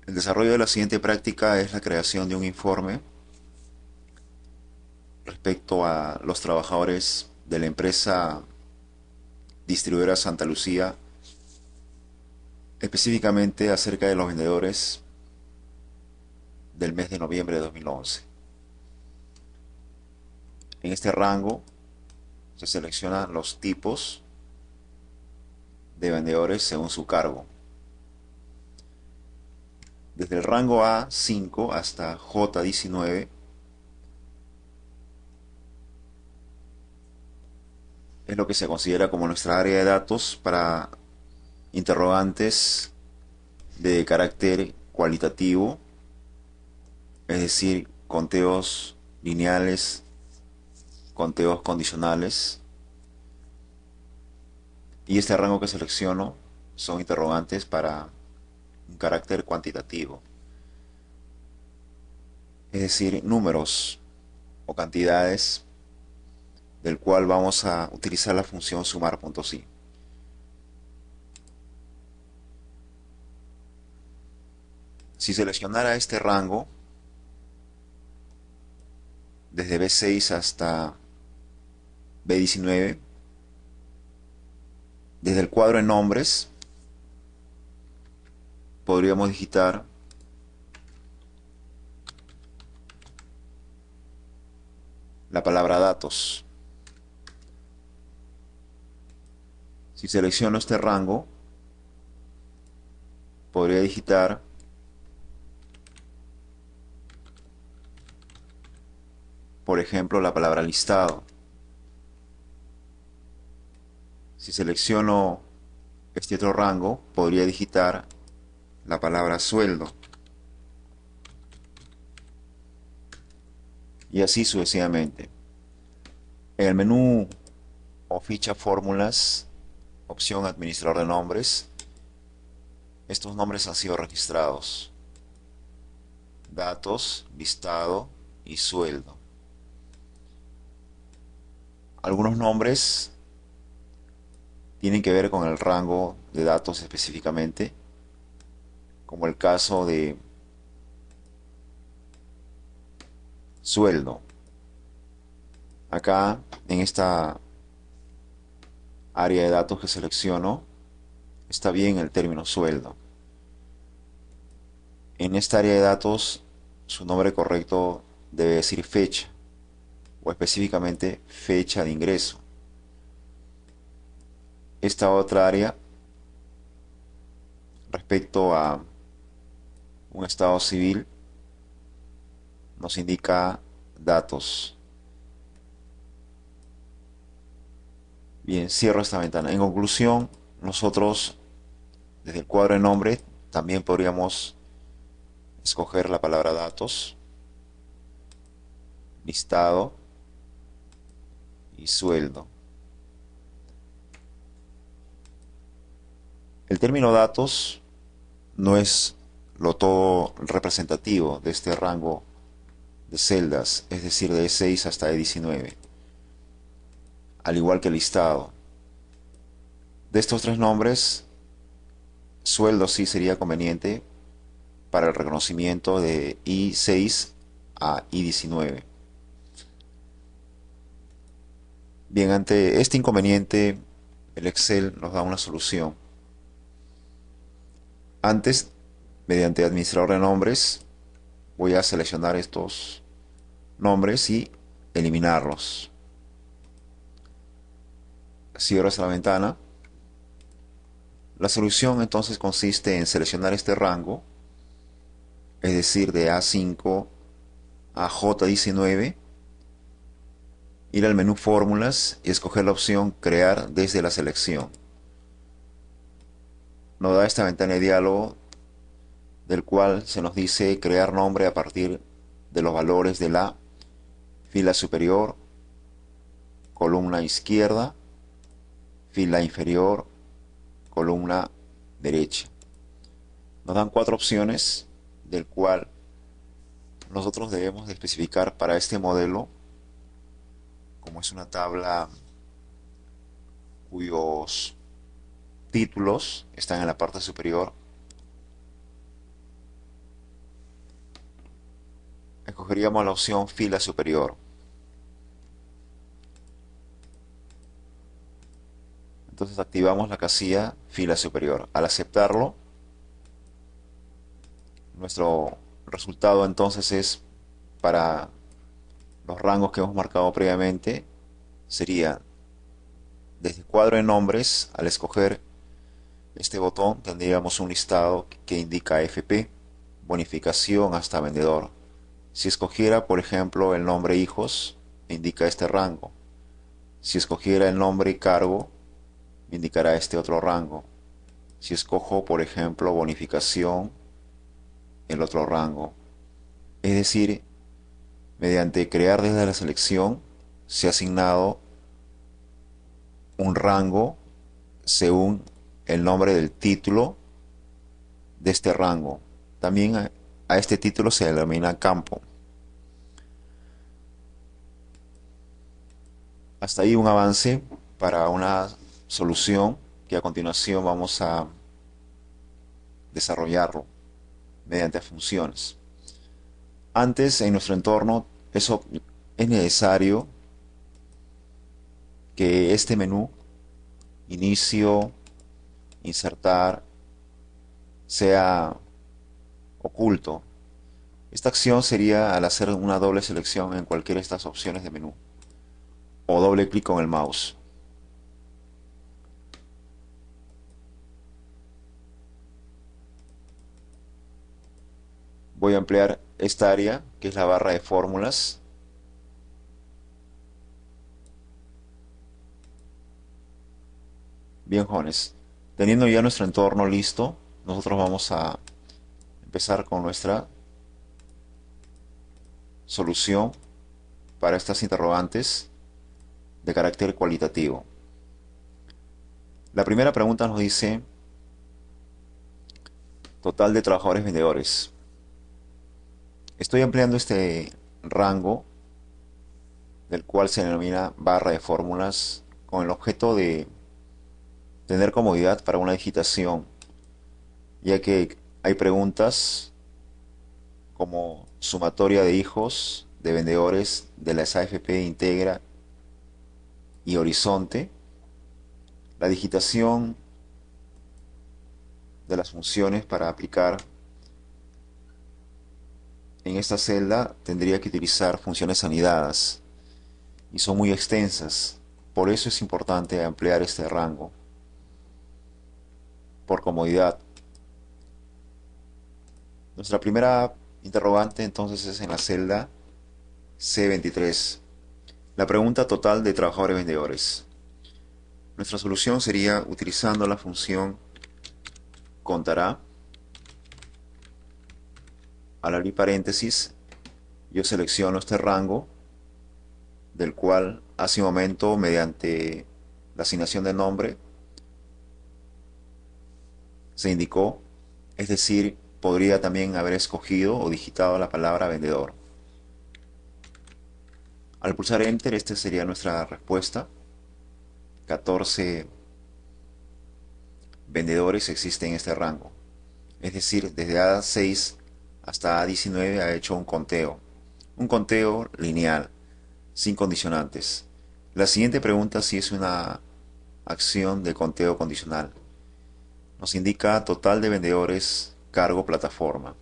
El desarrollo de la siguiente práctica es la creación de un informe respecto a los trabajadores de la empresa distribuidora Santa Lucía, específicamente acerca de los vendedores del mes de noviembre de 2011. En este rango se seleccionan los tipos de vendedores según su cargo. Desde el rango A5 hasta J19 es lo que se considera como nuestra área de datos para interrogantes de carácter cualitativo, es decir, conteos lineales, conteos condicionales, y este rango que selecciono son interrogantes para un carácter cuantitativo, es decir, números o cantidades, del cual vamos a utilizar la función sumar.si. Si seleccionara este rango desde B6 hasta B19, desde el cuadro de nombres podríamos digitar la palabra datos. Si selecciono este rango, podría digitar por ejemplo la palabra listado. Si selecciono este otro rango, podría digitar la palabra sueldo, y así sucesivamente. En el menú o ficha fórmulas, opción administrador de nombres, estos nombres han sido registrados: datos, listado y sueldo. Algunos nombres tienen que ver con el rango de datos específicamente, como el caso de sueldo. Acá en esta área de datos que selecciono está bien el término sueldo. En esta área de datos su nombre correcto debe decir fecha, o específicamente fecha de ingreso. Esta otra área, respecto a un estado civil, nos indica datos. Bien, cierro esta ventana. En conclusión, nosotros desde el cuadro de nombre también podríamos escoger la palabra datos, listado y sueldo. El término datos no es lo todo representativo de este rango de celdas, es decir, de E6 hasta E19, al igual que el listado. De estos tres nombres, sueldo sí sería conveniente para el reconocimiento de I6 a I19. Bien, ante este inconveniente, el Excel nos da una solución. Antes, mediante administrador de nombres, voy a seleccionar estos nombres y eliminarlos. Cierro esta ventana. La solución entonces consiste en seleccionar este rango, es decir, de A5 a J19, ir al menú fórmulas y escoger la opción crear desde la selección. Nos da esta ventana de diálogo, del cual se nos dice crear nombre a partir de los valores de la fila superior, columna izquierda, fila inferior, columna derecha. Nos dan 4 opciones, del cual nosotros debemos de especificar para este modelo, como es una tabla cuyos títulos están en la parte superior, escogeríamos la opción fila superior. Entonces activamos la casilla fila superior. Al aceptarlo, nuestro resultado entonces es para los rangos que hemos marcado previamente. Sería desde cuadro de nombres. Al escoger este botón tendríamos un listado que indica FP, bonificación hasta vendedor. Si escogiera, por ejemplo, el nombre hijos, me indica este rango. Si escogiera el nombre cargo, me indicará este otro rango. Si escojo, por ejemplo, bonificación, el otro rango. Es decir, mediante crear desde la selección, se ha asignado un rango según el nombre del título de este rango. También a este título se denomina campo. Hasta ahí un avance para una solución que a continuación vamos a desarrollarlo mediante funciones. Antes, en nuestro entorno, es necesario que este menú, inicio, insertar, sea oculto. Esta acción sería al hacer una doble selección en cualquiera de estas opciones de menú o doble clic con el mouse. Voy a ampliar esta área que es la barra de fórmulas. Bien, jóvenes, teniendo ya nuestro entorno listo, nosotros vamos a empezar con nuestra solución para estas interrogantes de carácter cualitativo. La primera pregunta nos dice total de trabajadores vendedores. Estoy ampliando este rango, del cual se denomina barra de fórmulas, con el objeto de tener comodidad para una digitación, ya que hay preguntas como sumatoria de hijos de vendedores de las AFP Integra y Horizonte. La digitación de las funciones para aplicar en esta celda tendría que utilizar funciones anidadas y son muy extensas. Por eso es importante ampliar este rango por comodidad. Nuestra primera interrogante entonces es en la celda C23. La pregunta total de trabajadores vendedores. Nuestra solución sería utilizando la función contará. Al abrir paréntesis, yo selecciono este rango, del cual hace un momento, mediante la asignación de nombre, se indicó, es decir, podría también haber escogido o digitado la palabra vendedor. Al pulsar Enter, esta sería nuestra respuesta. 14 vendedores existen en este rango. Es decir, desde A6 hasta A19 ha hecho un conteo lineal, sin condicionantes. La siguiente pregunta sí es una acción de conteo condicional. Nos indica total de vendedores, cargo, plataforma.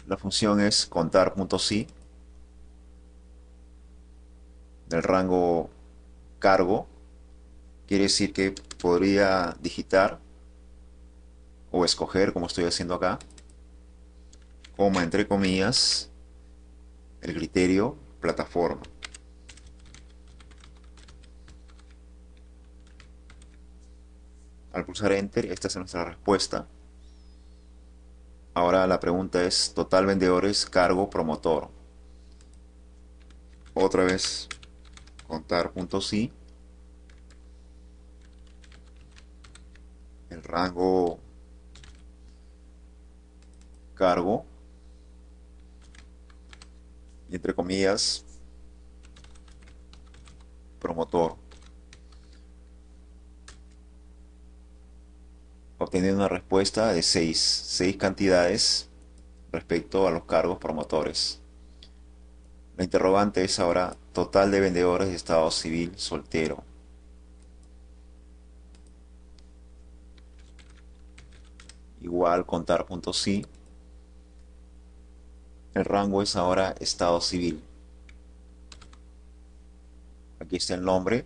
La función es contar.si del rango cargo. Quiere decir que podría digitar o escoger, como estoy haciendo acá, coma entre comillas, el criterio plataforma. Al pulsar Enter, esta es nuestra respuesta. Ahora la pregunta es total vendedores, cargo, promotor. Otra vez contar.si, el rango cargo, y entre comillas promotor, obteniendo una respuesta de 6 cantidades respecto a los cargos promotores. La interrogante es ahora total de vendedores de estado civil soltero. Igual contar punto sí. El rango es ahora estado civil. Aquí está el nombre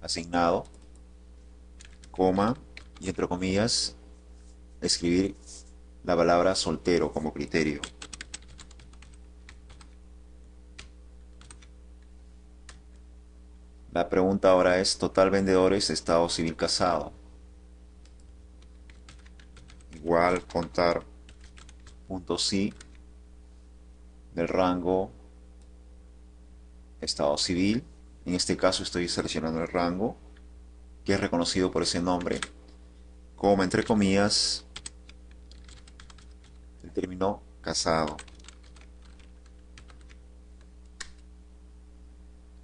asignado, coma y entre comillas escribir la palabra soltero como criterio. La pregunta ahora es total vendedores estado civil casado. Igual contar punto sí del rango estado civil. En este caso estoy seleccionando el rango que es reconocido por ese nombre, coma entre comillas el término casado.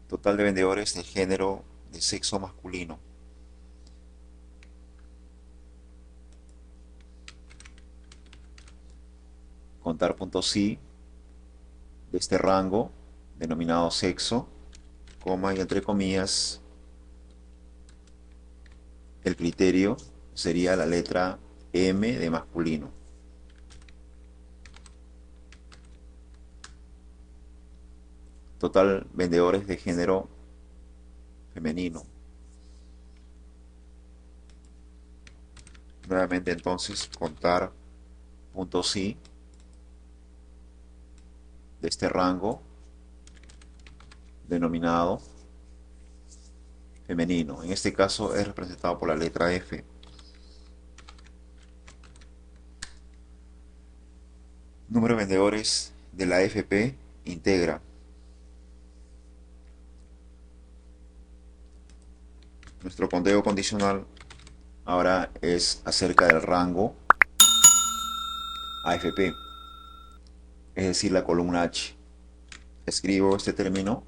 Total de vendedores de género de sexo masculino. Contar punto sí de este rango denominado sexo, coma y entre comillas el criterio sería la letra M de masculino. Total vendedores de género femenino. Nuevamente entonces contar punto sí de este rango denominado femenino. En este caso es representado por la letra F. Número de vendedores de la FP integra. Nuestro conteo condicional ahora es acerca del rango AFP, es decir, la columna H. Escribo este término